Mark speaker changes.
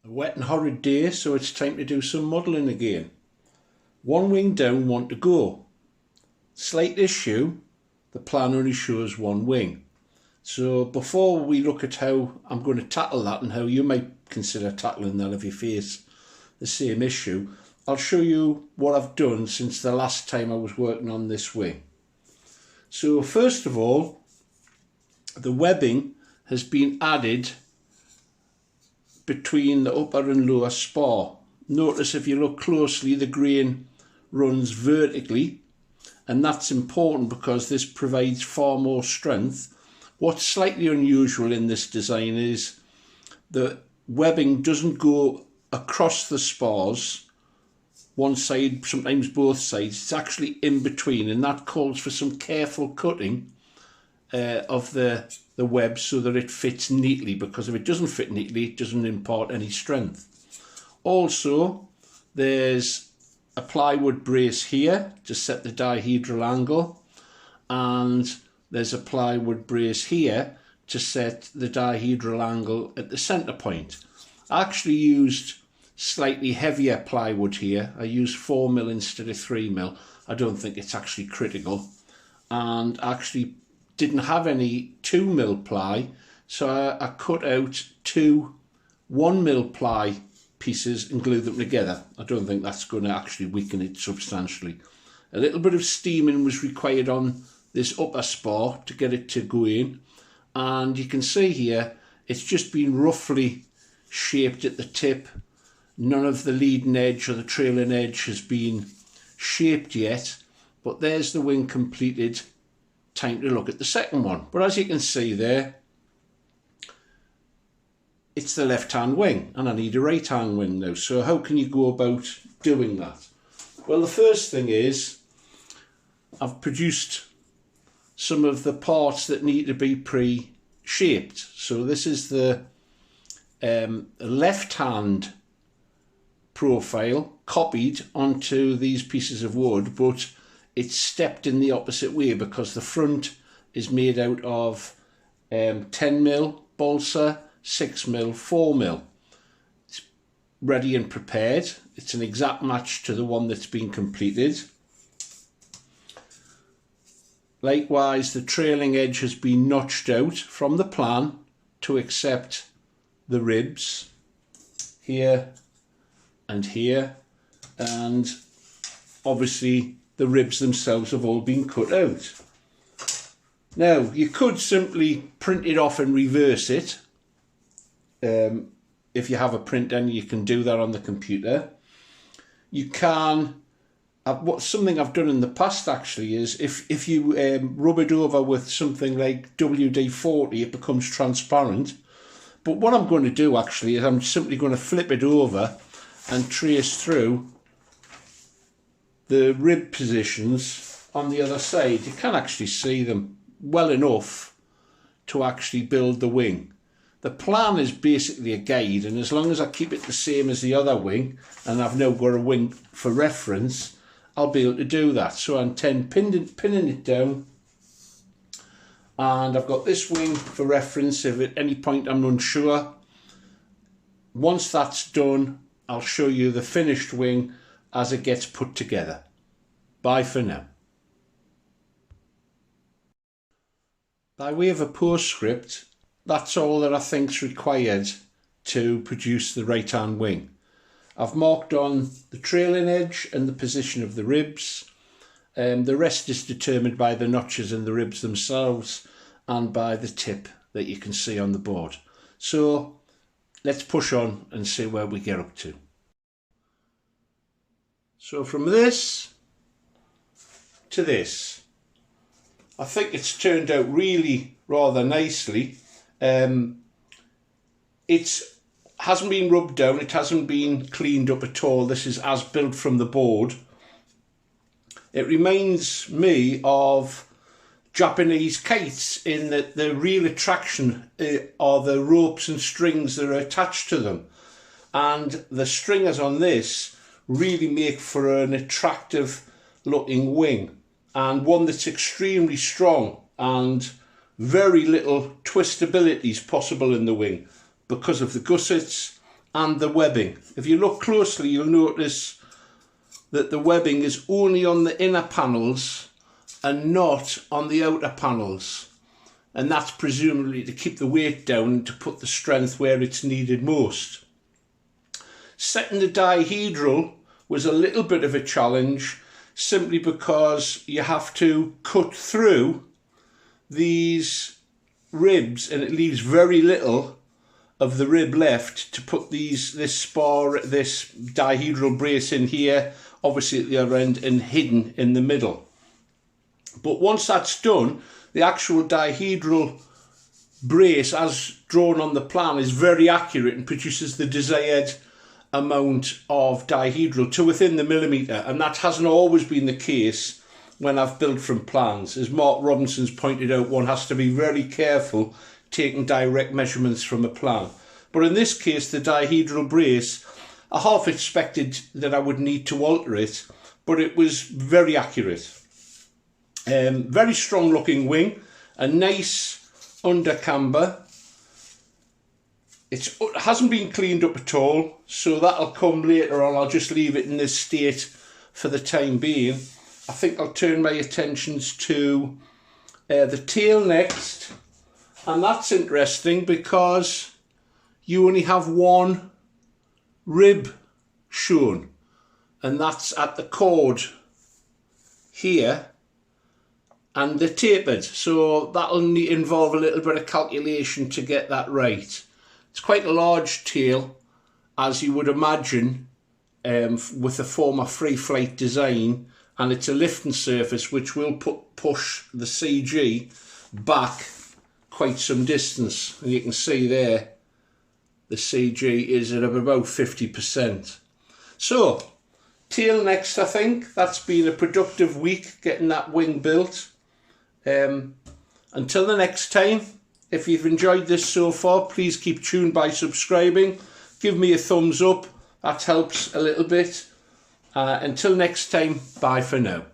Speaker 1: A wet and horrid day, so it's time to do some modelling again. One wing down, one to go. Slight issue, the plan only shows one wing. So before we look at how I'm going to tackle that and how you might consider tackling that if you face the same issue, I'll show you what I've done since the last time I was working on this wing. So first of all, the webbing has been added between the upper and lower spar. Notice if you look closely, the grain runs vertically, and that's important because this provides far more strength. What's slightly unusual in this design is the webbing doesn't go across the spars, one side, sometimes both sides. It's actually in between, and that calls for some careful cutting of the web so that it fits neatly, because if it doesn't fit neatly, it doesn't impart any strength. Also, there's a plywood brace here to set the dihedral angle, and there's a plywood brace here to set the dihedral angle at the center point. I actually used slightly heavier plywood here. I used 4mm instead of 3mm. I don't think it's actually critical, and actually didn't have any 2mm ply, so I cut out two 1mm ply pieces and glued them together. I don't think that's going to actually weaken it substantially. A little bit of steaming was required on this upper spar to get it to go in, and you can see here it's just been roughly shaped at the tip. None of the leading edge or the trailing edge has been shaped yet, but there's the wing completed. Time to look at the second one. But as you can see there, it's the left hand wing, and I need a right hand wing now. So how can you go about doing that? Well, the first thing is I've produced some of the parts that need to be pre-shaped. So this is the left hand profile copied onto these pieces of wood, but it's stepped in the opposite way because the front is made out of 10mm balsa, 6mm, 4mm. It's ready and prepared. It's an exact match to the one that's been completed. Likewise, the trailing edge has been notched out from the plan to accept the ribs here and here, and obviously the ribs themselves have all been cut out. Now, you could simply print it off and reverse it. If you have a printer, and you can do that on the computer. You can, something I've done in the past actually is if you rub it over with something like WD-40, it becomes transparent. But what I'm going to do actually is I'm simply going to flip it over and trace through the rib positions on the other side. You can actually see them well enough to actually build the wing. The plan is basically a guide, and as long as I keep it the same as the other wing, and I've now got a wing for reference, I'll be able to do that. So I intend pinning it down, and I've got this wing for reference if at any point I'm unsure. Once that's done, I'll show you the finished wing as it gets put together. Bye for now. By way of a postscript, that's all that I think's required to produce the right hand wing. I've marked on the trailing edge and the position of the ribs. The rest is determined by the notches in the ribs themselves and by the tip that you can see on the board. So let's push on and see where we get up to. So from this to this, I think it's turned out really rather nicely. It hasn't been rubbed down, it hasn't been cleaned up at all. This is as built from the board. It reminds me of Japanese kites in that the real attraction are the ropes and strings that are attached to them, and the stringers on this really make for an attractive looking wing, and one that's extremely strong, and very little twistability is possible in the wing because of the gussets and the webbing. If you look closely, you'll notice that the webbing is only on the inner panels and not on the outer panels. And that's presumably to keep the weight down and to put the strength where it's needed most. Setting the dihedral was a little bit of a challenge, simply because you have to cut through these ribs and it leaves very little of the rib left to put this dihedral brace in here, obviously at the other end, and hidden in the middle. But once that's done, the actual dihedral brace as drawn on the plan is very accurate and produces the desired amount of dihedral to within the millimetre, and that hasn't always been the case when I've built from plans. As Mark Robinson's pointed out, one has to be very careful taking direct measurements from a plan. But in this case, the dihedral brace, I half expected that I would need to alter it, but it was very accurate. Very strong looking wing, a nice under camber. It hasn't been cleaned up at all, so that'll come later on. I'll just leave it in this state for the time being. I think I'll turn my attentions to the tail next, and that's interesting because you only have one rib shown, and that's at the cord here, and they're tapered, so that'll involve a little bit of calculation to get that right. It's quite a large tail, as you would imagine, with a former free flight design, and it's a lifting surface which will push the CG back quite some distance. And you can see there, the CG is at about 50%. So, tail next, I think. That's been a productive week getting that wing built. Until the next time, if you've enjoyed this so far, please keep tuned by subscribing. Give me a thumbs up, that helps a little bit. Until next time, bye for now.